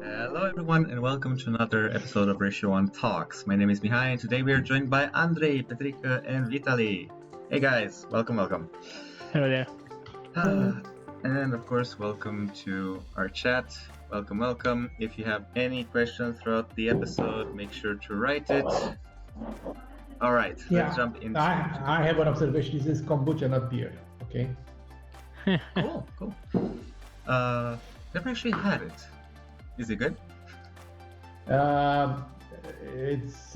Hello, everyone, and welcome to another episode of Ratio1 Talks. My name is Mihai, and today we are joined by Andrei, Petrica, and Vitalii. Hey, guys, welcome. Hello there. And of course, welcome to our chat. Welcome. If you have any questions throughout the episode, make sure to write it. All right, let's jump into. I have an observation. This is kombucha, not beer. Okay. Cool. Never actually had it. Is it good? It's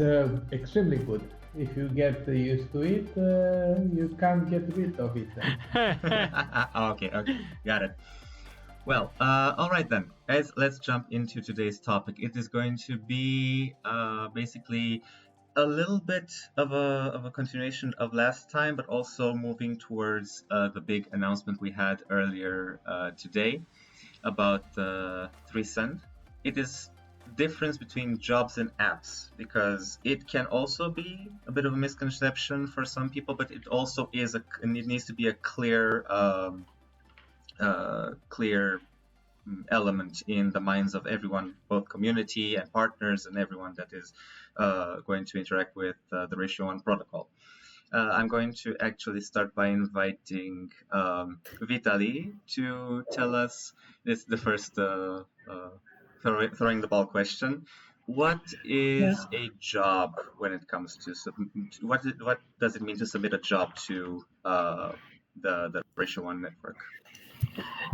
extremely good. If you get used to it, you can't get rid of it. Okay, got it. Well, all right then. Let's jump into today's topic. It is going to be basically a little bit of a continuation of last time, but also moving towards the big announcement we had earlier today about 3 cent. It is difference between jobs and apps, because it can also be a bit of a misconception for some people, but it also is it needs to be a clear element in the minds of everyone, both community and partners and everyone that is going to interact with the Ratio1 protocol. I'm going to actually start by inviting Vitalii to tell us. This is the first throwing the ball question. What is a job when it comes to what does it mean to submit a job to the Ratio1 network?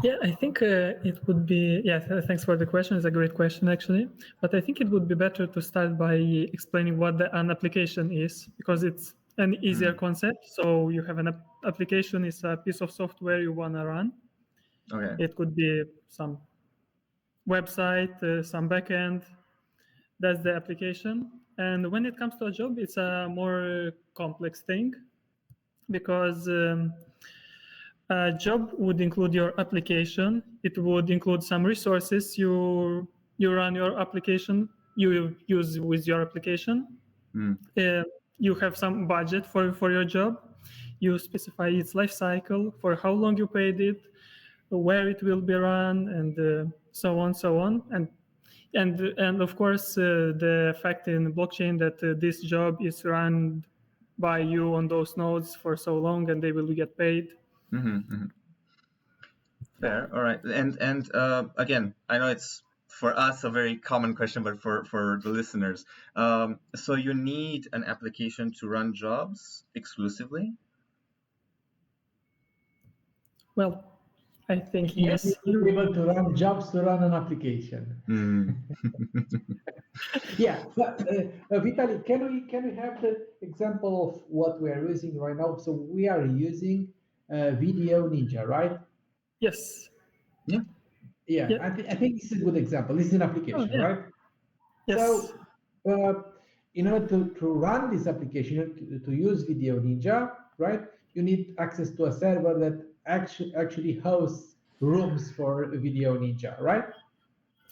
Yeah, I think it would be. Yeah, thanks for the question. It's a great question, actually. But I think it would be better to start by explaining what an application is, because it's an easier concept. So you have an application is a piece of software you want to run. Okay. It could be some website, some backend. That's the application. And when it comes to a job, it's a more complex thing, because a job would include your application. It would include some resources you run your application, you use with your application. You have some budget for your job. You specify its life cycle, for how long you paid it, where it will be run, and so on. And of course, the fact in blockchain that this job is run by you on those nodes for so long, and they will get paid. Fair. All right. And again, I know it's for us a very common question, but for the listeners, so you need an application to run jobs exclusively? Well, I think yes. You need to be able to run jobs to run an application. Yeah, but Vitalii, can we have the example of what we are using right now? So we are using Video Ninja, right? Yes. Yeah. I think this is a good example. This is an application, right? Yes. So in order to run this application, to use Video Ninja, right, you need access to a server that actually hosts rooms for Video Ninja, right?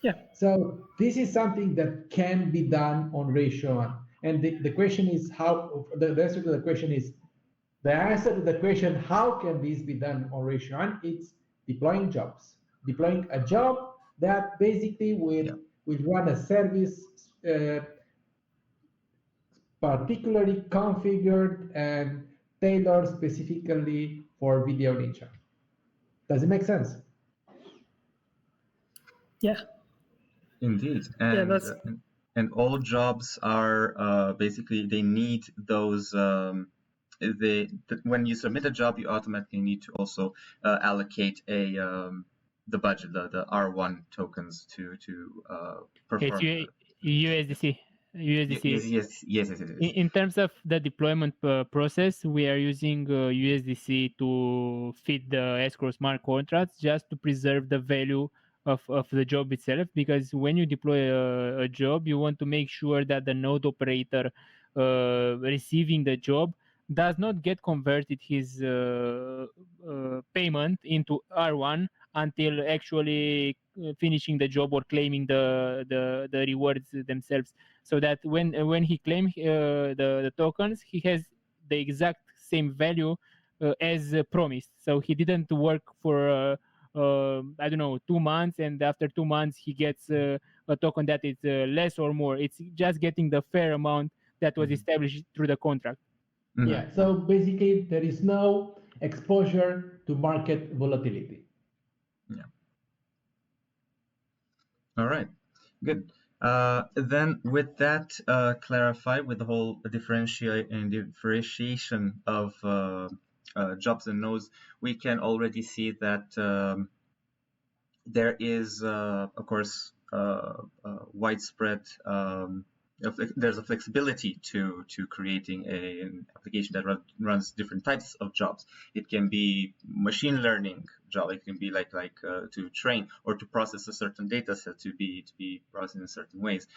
Yeah. So this is something that can be done on Ratio1. And the question is how. The answer to the question is how can this be done on Ratio1? It's deploying jobs. Deploying a job that basically will run a service particularly configured and tailored specifically for Video Ninja. Does it make sense? Yeah. Indeed. And all jobs are basically, they need those. When you submit a job, you automatically need to also allocate the budget, the R1 tokens to perform. It's USDC. Yes. In terms of the deployment process, we are using USDC to feed the escrow smart contracts just to preserve the value of the job itself, because when you deploy a job, you want to make sure that the node operator receiving the job does not get converted his payment into R1 until actually finishing the job or claiming the rewards themselves, so that when he claims the tokens, he has the exact same value as promised. So he didn't work for I don't know, 2 months, and after 2 months he gets a token that is less or more. It's just getting the fair amount that was established through the contract. Yeah, so basically there is no exposure to market volatility. Yeah. All right, good. Then with that clarified, with the whole differentiation of jobs and nodes, we can already see that there is, of course, widespread. There's a flexibility to creating an application that runs different types of jobs. It can be machine learning job. It can be like to train or to process a certain data set to be processed in certain ways,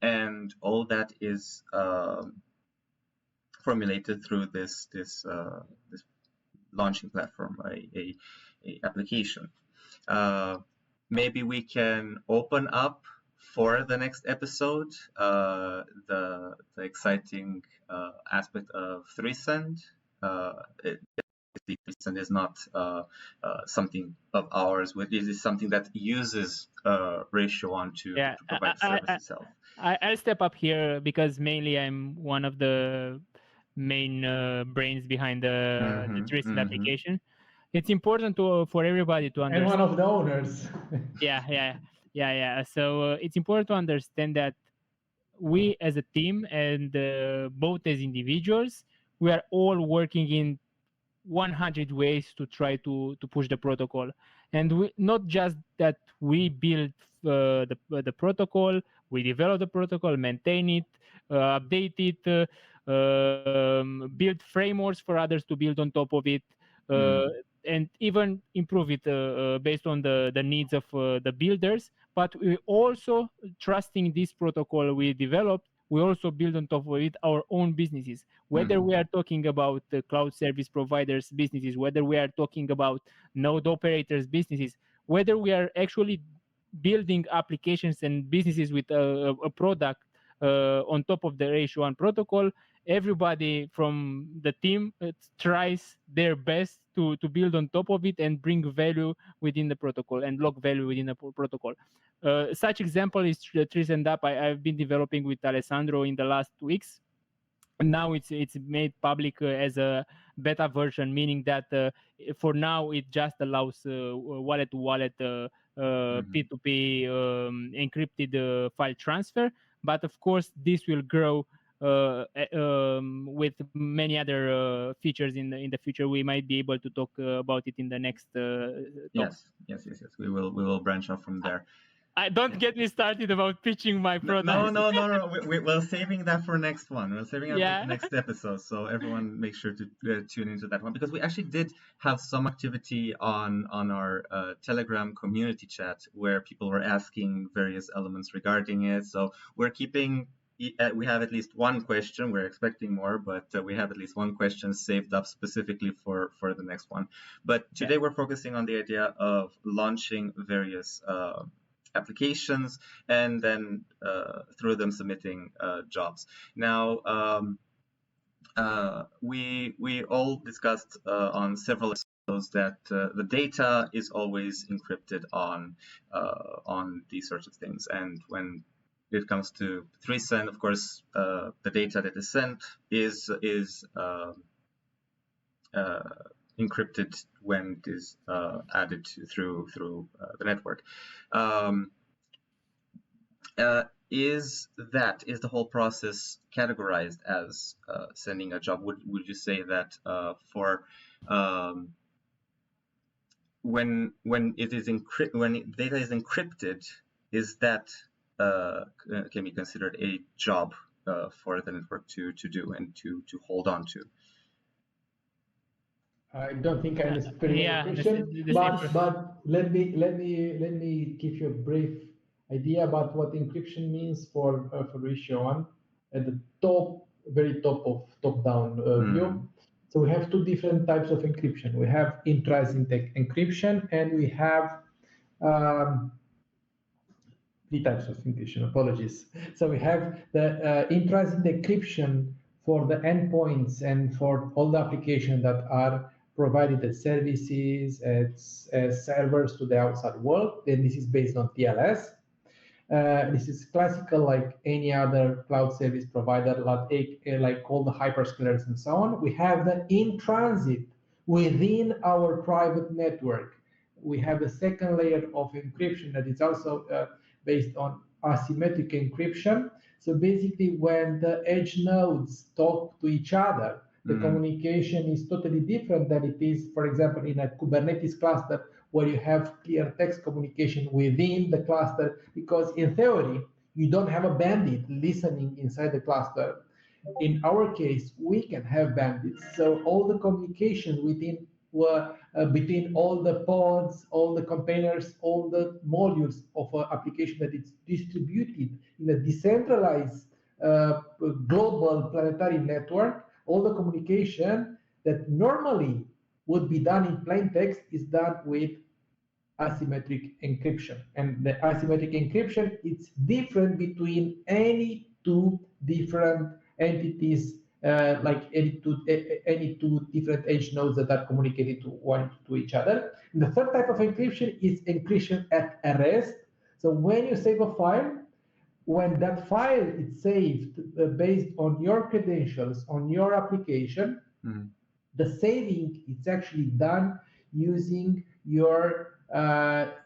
and all that is formulated through this launching platform, a application. Maybe we can open up for the next episode the exciting aspect of 3Send. It is not something of ours. It is something that uses Ratio1 to provide the service itself. I'll step up here because mainly I'm one of the main brains behind the 3Send application. It's important for everybody to understand. And one of the owners. Yeah. So it's important to understand that we as a team and both as individuals, we are all working in 100 ways to try to push the protocol. And we, not just that we build the protocol, we develop the protocol, maintain it, update it, build frameworks for others to build on top of it, and even improve it based on the needs of the builders. But we also, trusting this protocol we developed, we also build on top of it our own businesses, whether we are talking about cloud service providers businesses, whether we are talking about node operators businesses, whether we are actually building applications and businesses with a product on top of the Ratio1 protocol. Everybody from the team tries their best to build on top of it and bring value within the protocol and lock value within the protocol. Such example is 3Send Up. I've been developing with Alessandro in the last weeks. Now it's made public as a beta version, meaning that for now it just allows wallet to wallet P2P encrypted file transfer. But of course, this will grow with many other features in the future. We might be able to talk about it in the next talk. Yes. We will branch off from there. Don't get me started about pitching my product. No. We're saving that for next one. We're saving that for next episode. So everyone make sure to tune into that one, because we actually did have some activity on our Telegram community chat where people were asking various elements regarding it. So we're keeping. We have at least one question. We're expecting more, but we have at least one question saved up specifically for the next one. But today we're focusing on the idea of launching various applications and then through them submitting jobs. Now, we all discussed on several episodes that the data is always encrypted on these sorts of things, and when it comes to 3Send, of course, the data that is sent is encrypted when it is added through the network. Is the whole process categorized as sending a job? Would you say that for when data is encrypted, is that can be considered a job for the network to do and to hold on to? I don't think I understood your question, but let me give you a brief idea about what encryption means for Ratio1 at the very top-down view. So we have two different types of encryption. We have intra-syntax encryption, and we have three types of encryption. Apologies. So we have the intra-syntax encryption for the endpoints and for all the applications that are provided as services, as servers to the outside world. Then this is based on TLS. This is classical like any other cloud service provider, like all the hyperscalers and so on. We have the in transit within our private network. We have the second layer of encryption that is also based on asymmetric encryption. So basically, when the edge nodes talk to each other, the communication is totally different than it is, for example, in a Kubernetes cluster where you have clear text communication within the cluster, because in theory, you don't have a bandit listening inside the cluster. In our case, we can have bandits. So all the communication between all the pods, all the containers, all the modules of an application that is distributed in a decentralized global planetary network, all the communication that normally would be done in plain text is done with asymmetric encryption. And the asymmetric encryption, it's different between any two different entities, like any two different edge nodes that are communicated to each other. And the third type of encryption is encryption at rest. So when you save a file, when that file is saved based on your credentials, on your application, the saving is actually done using your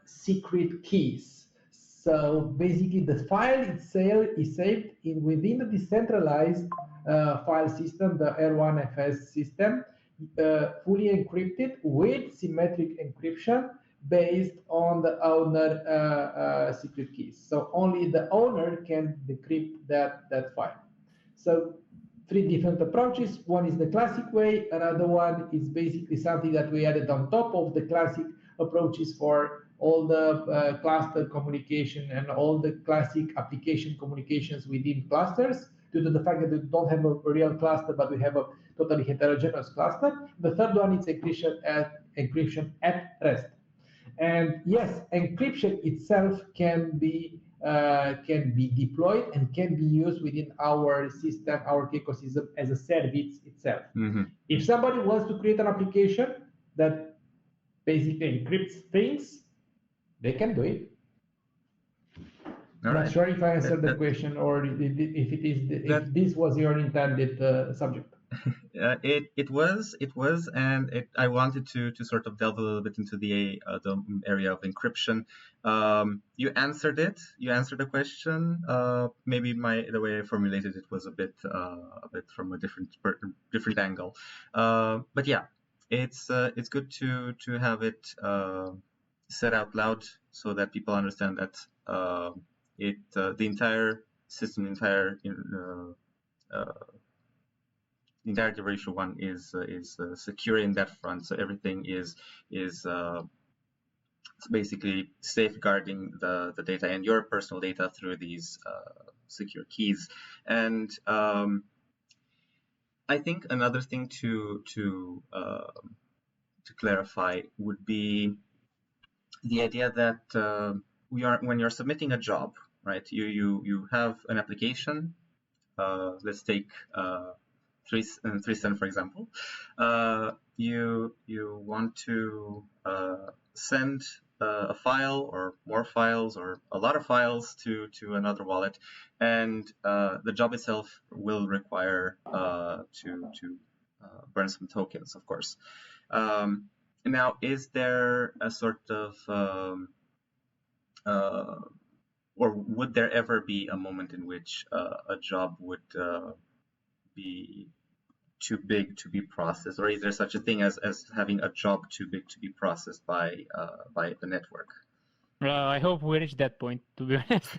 secret keys. So basically, the file itself is saved within the decentralized file system, the R1FS system, fully encrypted with symmetric encryption based on the owner secret keys. So only the owner can decrypt that file. So three different approaches. One is the classic way. Another one is basically something that we added on top of the classic approaches for all the cluster communication and all the classic application communications within clusters, due to the fact that we don't have a real cluster, but we have a totally heterogeneous cluster. The third one is encryption at rest. And yes, encryption itself can be deployed and can be used within our system, our ecosystem as a service itself. If somebody wants to create an application that basically encrypts things, they can do it. Not sure if I answered the question or if this was your intended subject. It was, and I wanted to sort of delve a little bit into the area of encryption. You answered it. You answered the question. Maybe the way I formulated it was a bit from a different angle. But yeah, it's good to have it said out loud so that people understand that the entire system, the entirety of Ratio1 is secure in that front. So everything is basically safeguarding the data and your personal data through these secure keys. And I think another thing to clarify would be the idea that when you're submitting a job, right? You have an application. Let's take 3SEN, for example. You want to send a file or more files or a lot of files to another wallet, and the job itself will require to burn some tokens, of course. Now, is there a sort of or would there ever be a moment in which a job would be too big to be processed, or is there such a thing as having a job too big to be processed by the network? I hope we reach that point, to be honest.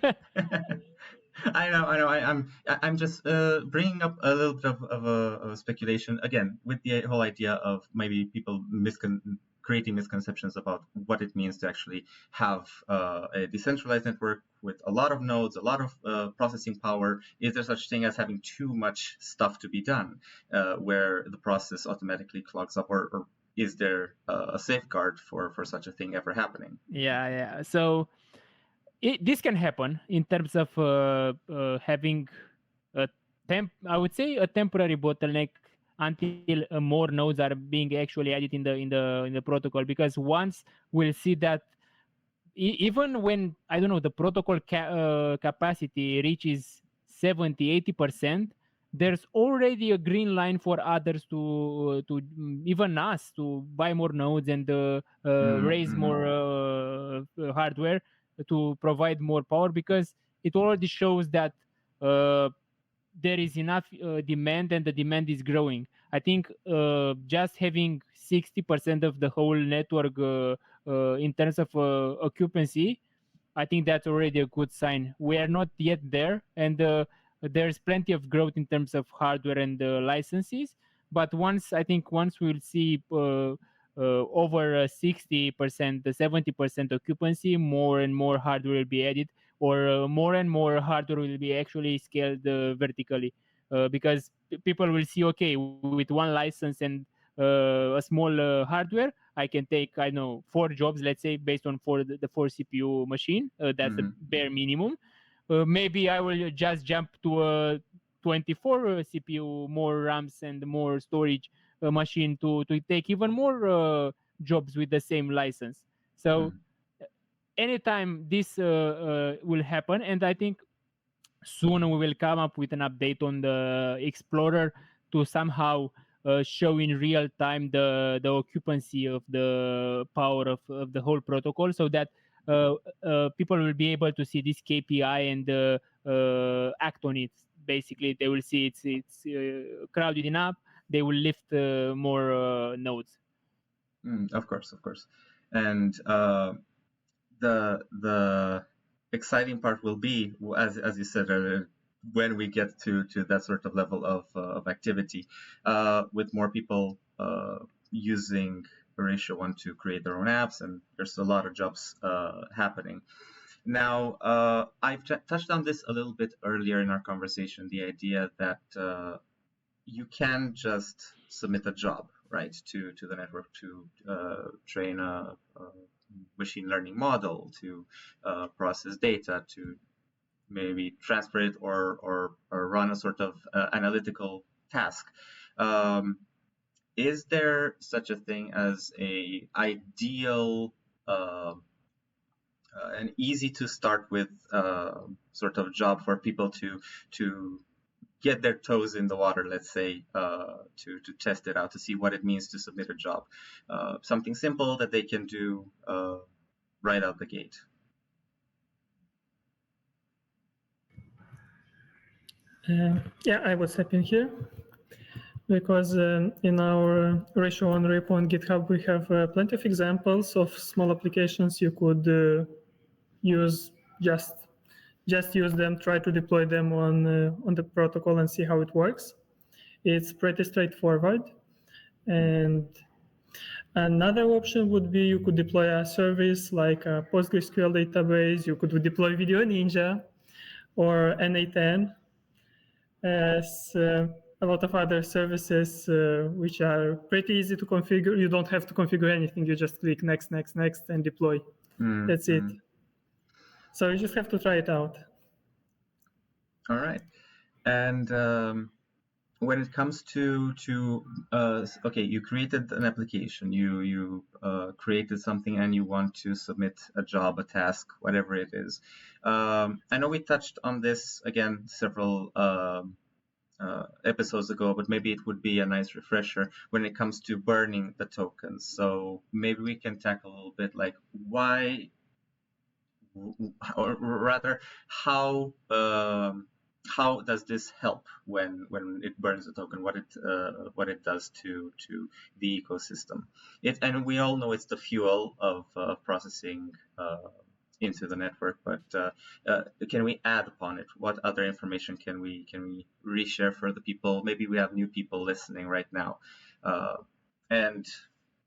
I know. I'm just bringing up a little bit of a speculation again, with the whole idea of maybe people creating misconceptions about what it means to actually have a decentralized network with a lot of nodes, a lot of processing power. Is there such thing as having too much stuff to be done, where the process automatically clogs up, or is there a safeguard for such a thing ever happening? Yeah. So this can happen in terms of having I would say a temporary bottleneck until more nodes are being actually added in the protocol. Because once we'll see that even when, I don't know, the protocol capacity reaches 70-80%, there's already a green line for others to even us to buy more nodes and raise more hardware to provide more power, because it already shows that uh, there is enough demand, and the demand is growing. I think just having 60% of the whole network in terms of occupancy, I think that's already a good sign. We are not yet there, and there's plenty of growth in terms of hardware and licenses. But once we'll see over 60%, the 70% occupancy, more and more hardware will be added, or more and more hardware will be actually scaled vertically, because people will see, okay, with one license and a small hardware, I can take, I know, 4 jobs, let's say, based on the 4 CPU machine. That's the bare minimum. Maybe I will just jump to a 24 CPU, more RAMs and more storage machine to take even more jobs with the same license. So anytime this will happen, and I think soon we will come up with an update on the Explorer to somehow show in real time the occupancy of the power of the whole protocol, so that people will be able to see this KPI and act on it. Basically, they will see it's crowded enough. They will lift more nodes. Of course, and the exciting part will be, as you said earlier, when we get to that sort of level of activity, with more people using Ratio1 to create their own apps, and there's a lot of jobs happening. Now, I've touched on this a little bit earlier in our conversation, the idea that you can just submit a job, right, to the network to train a machine learning model, to process data, to maybe transfer it or run a sort of analytical task. Is there such a thing as a ideal an easy to start with sort of job for people to get their toes in the water, let's say, to test it out, to see what it means to submit a job? Something simple that they can do right out the gate. Yeah, I was step in here because in our Ratio1 repo on GitHub, we have plenty of examples of small applications you could use. Just use them, try to deploy them on the protocol and see how it works. It's pretty straightforward. And another option would be you could deploy a service like a PostgreSQL database. You could deploy Video Ninja or NA10 as a lot of other services which are pretty easy to configure. You don't have to configure anything. You just click next, next, next, and deploy. That's it. So you just have to try it out. All right. And when it comes to okay, you created an application, you created something, and you want to submit a job, a task, whatever it is. I know we touched on this again several episodes ago, but maybe it would be a nice refresher when it comes to burning the tokens. So maybe we can tackle a little bit like why, or rather how does this help when it burns the token? What it does to the ecosystem? And we all know it's the fuel of processing into the network. But can we add upon it? What other information can we reshare for the people? Maybe we have new people listening right now, and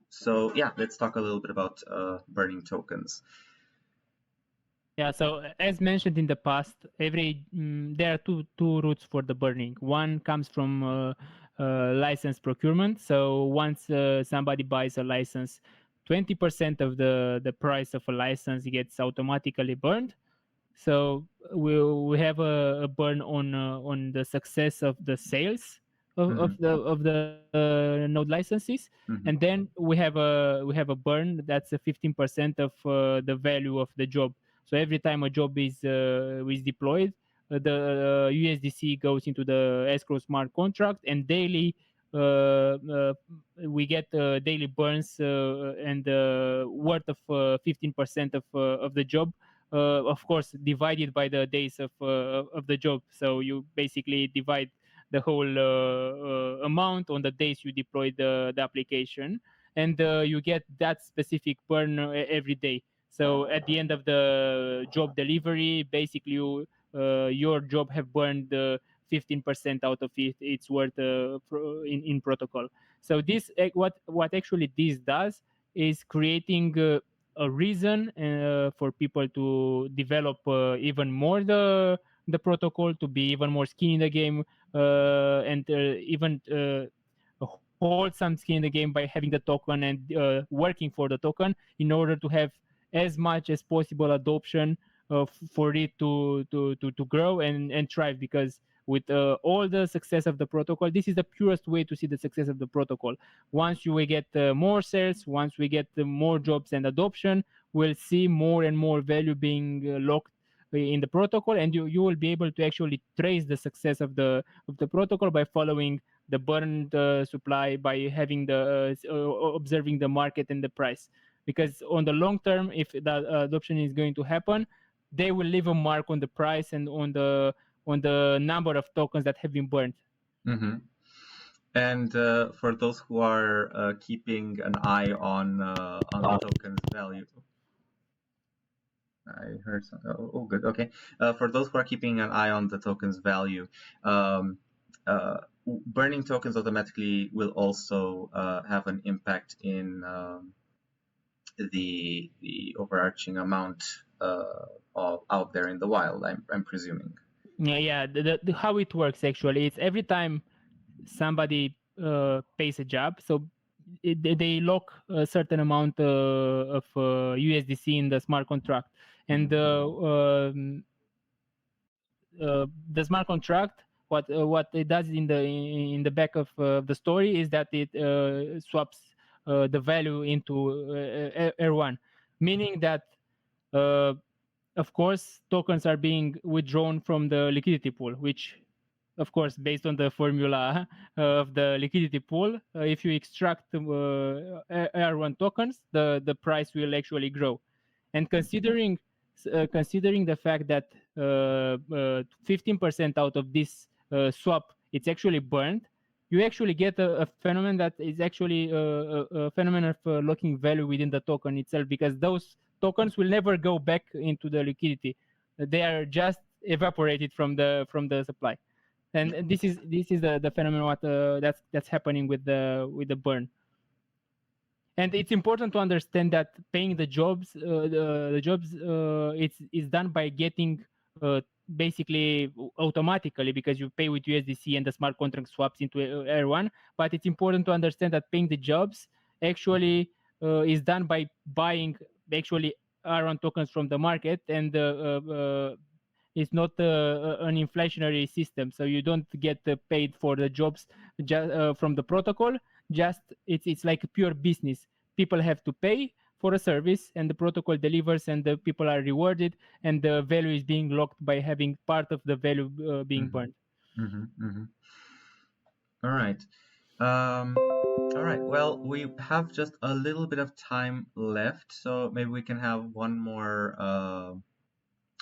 so yeah, let's talk a little bit about burning tokens. Yeah, so as mentioned in the past, there are two routes for the burning. One comes from license procurement. So once somebody buys a license, 20% of the price of a license gets automatically burned. So we have a burn on the success of the sales of the node licenses, and then we have a burn that's a 15% of the value of the job. So every time a job is deployed, USDC goes into the escrow smart contract, and daily we get daily burns and worth of 15% of the job, of course divided by the days of the job. So you basically divide the whole amount on the days you deploy the application, and you get that specific burn every day. So at the end of the job delivery, basically your job have burned 15% out of it. It's worth in protocol. So this what actually this does is creating a reason for people to develop even more the protocol, to be even more skin in the game, and even hold some skin in the game by having the token and working for the token in order to have as much as possible adoption for it to grow and thrive. Because with all the success of the protocol, this is the purest way to see the success of the protocol. Once you will get more sales, once we get more jobs and adoption, we'll see more and more value being locked in the protocol, and you will be able to actually trace the success of the protocol by following the burn supply, by having the observing the market and the price. Because on the long term, if that adoption is going to happen, they will leave a mark on the price and on the number of tokens that have been burned. And for those who are keeping an eye on the token's value, I heard something. Oh, good. Okay. For those who are keeping an eye on the token's value, burning tokens automatically will also have an impact in the overarching amount out there in the wild. I'm presuming. Yeah. How it works actually, it's every time somebody pays a job, so they lock a certain amount of USDC in the smart contract, and the smart contract, what it does in the back of the story is that it swaps the value into R1, meaning that of course tokens are being withdrawn from the liquidity pool, which of course based on the formula of the liquidity pool, if you extract R1 tokens, the price will actually grow. And considering the fact that 15% out of this swap it's actually burned, you actually get a phenomenon that is actually a phenomenon of locking value within the token itself, because those tokens will never go back into the liquidity. They are just evaporated from the supply, and this is the phenomenon what that's happening with the burn. And it's important to understand that paying the jobs, it's done by getting basically automatically, because you pay with USDC and the smart contract swaps into R1. But it's important to understand that paying the jobs actually is done by buying actually R1 tokens from the market, and it's not an inflationary system, so you don't get paid for the jobs just from the protocol. Just it's like a pure business. People have to pay for a service, and the protocol delivers, and the people are rewarded, and the value is being locked by having part of the value being burned. All right. All right. Well, we have just a little bit of time left, so maybe we can have one more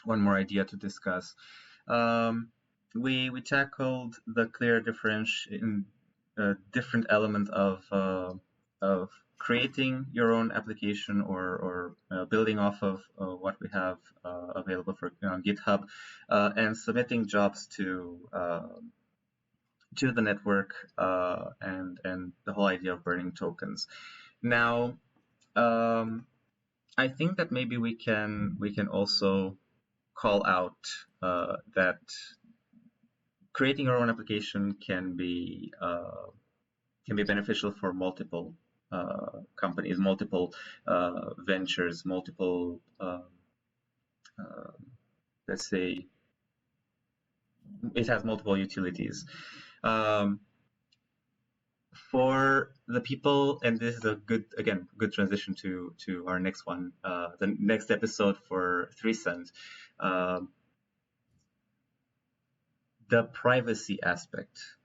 idea to discuss. We tackled the clear different element of creating your own application or building off of what we have available for GitHub, and submitting jobs to the network, and the whole idea of burning tokens. Now, I think that maybe we can also call out that creating our own application can be beneficial for multiple companies, multiple ventures, multiple let's say it has multiple utilities. for the people, and this is a good transition to our next one, the next episode for 3 cents. The privacy aspect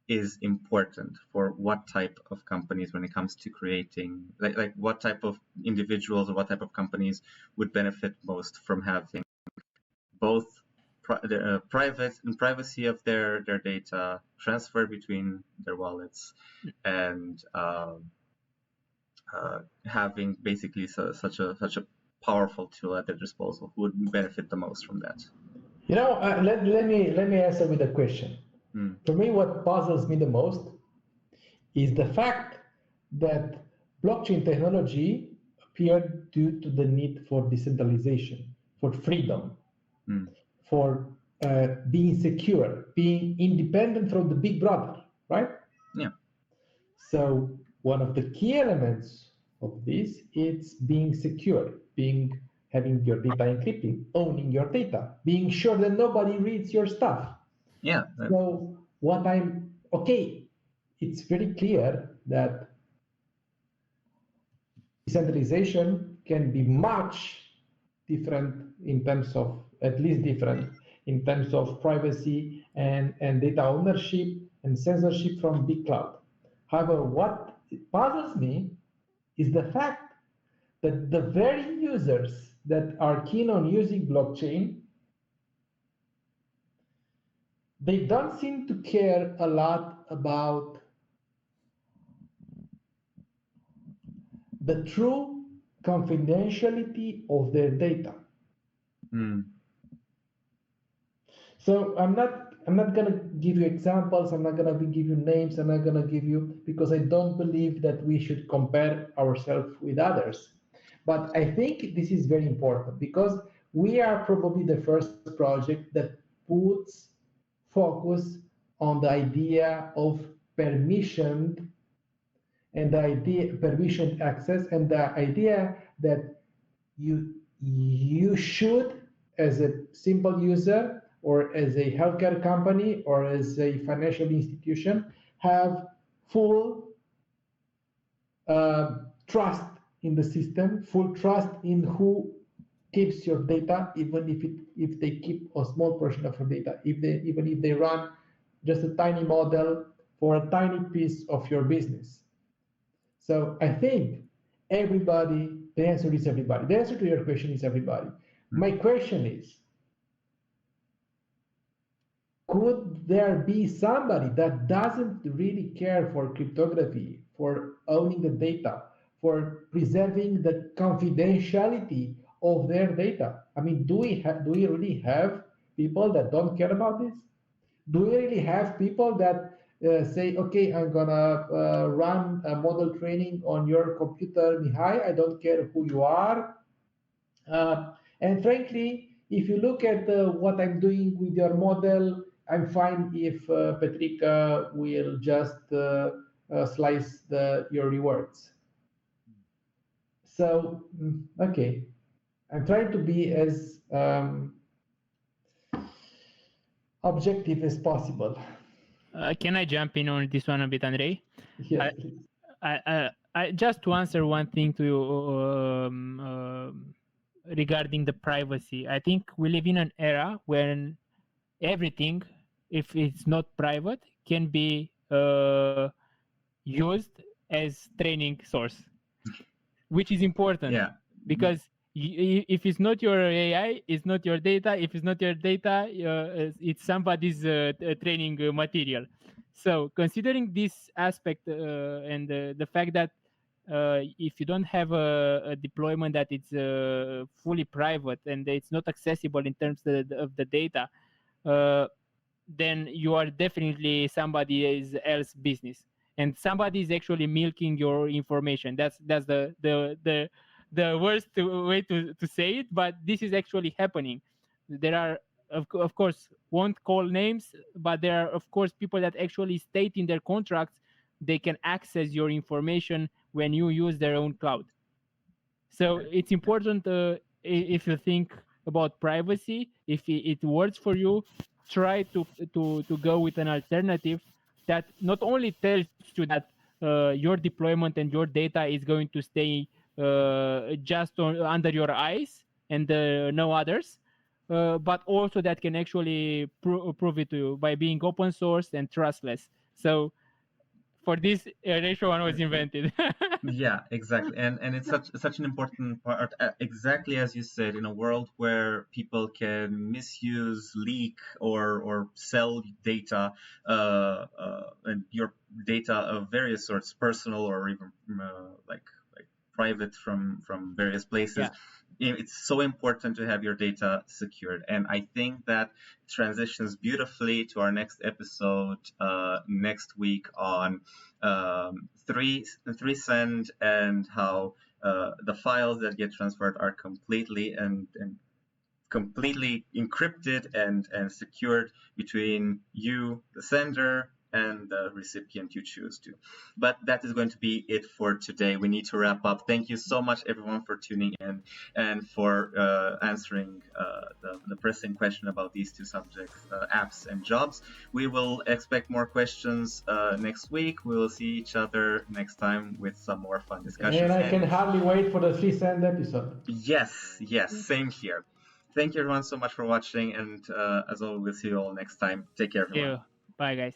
is important for what type of companies when it comes to creating, like what type of individuals or what type of companies would benefit most from having both the private and privacy of their data transferred between their wallets, and having basically such a powerful tool at their disposal. Who would benefit the most from that? Let me answer with a question. For me, what puzzles me the most is the fact that blockchain technology appeared due to the need for decentralization, for freedom, for being secure, being independent from the big brother, right? Yeah. So one of the key elements of this is being secure, having your data encrypted, owning your data, being sure that nobody reads your stuff. Yeah. So it's very clear that decentralization can be much different in terms of, in terms of privacy and data ownership and censorship from big cloud. However, what puzzles me is the fact that the very users that are keen on using blockchain, they don't seem to care a lot about the true confidentiality of their data. So I'm not gonna give you examples, I'm not gonna give you names, I'm not gonna give you, because I don't believe that we should compare ourselves with others. But I think this is very important because we are probably the first project that puts focus on the idea of permissioned access, and the idea that you should, as a simple user or as a healthcare company or as a financial institution, have full trust in the system, full trust in who keeps your data, even if they keep a small portion of your data, even if they run just a tiny model for a tiny piece of your business. So I think the answer is everybody. The answer to your question is everybody. My question is, could there be somebody that doesn't really care for cryptography, for owning the data, for preserving the confidentiality of their data? I mean, do we really have people that don't care about this? Do we really have people that say, okay, I'm gonna run a model training on your computer, Mihai, I don't care who you are? And frankly, if you look at what I'm doing with your model, I'm fine if Petrica will just slice your rewards. So, okay, I'm trying to be as objective as possible. Can I jump in on this one a bit, Andrei? Yes, I just to answer one thing to you regarding the privacy. I think we live in an era when everything, if it's not private, can be used as training source, which is important. Yeah. Because if it's not your AI, it's not your data. If it's not your data, it's somebody's training material. So considering this aspect and the fact that if you don't have a deployment that it's fully private and it's not accessible in terms of the data, then you are definitely somebody else business, and somebody is actually milking your information. That's the worst way to say it, but this is actually happening. There are of course won't call names, but there are of course people that actually state in their contracts they can access your information when you use their own cloud. So it's important if you think about privacy, if it works for you, try to go with an alternative that not only tells you that your deployment and your data is going to stay just under your eyes and no others, but also that can actually prove it to you by being open source and trustless. So for this, Ratio1 was invented. Yeah, exactly, and it's such an important part. Exactly as you said, in a world where people can misuse, leak, or sell data, and your data of various sorts, personal or even like private from various places. Yeah. It's so important to have your data secured, and I think that transitions beautifully to our next episode next week on 3send and how the files that get transferred are completely and completely encrypted and secured between you, the sender, and the recipient you choose to. But that is going to be it for today. We need to wrap up. Thank you so much, everyone, for tuning in and for answering the pressing question about these two subjects, apps and jobs. We will expect more questions next week. We will see each other next time with some more fun discussions. And I can hardly wait for the 3send episode. Yes, same here. Thank you everyone so much for watching, and as always, we'll see you all next time. Take care, everyone. Yeah. Bye, guys.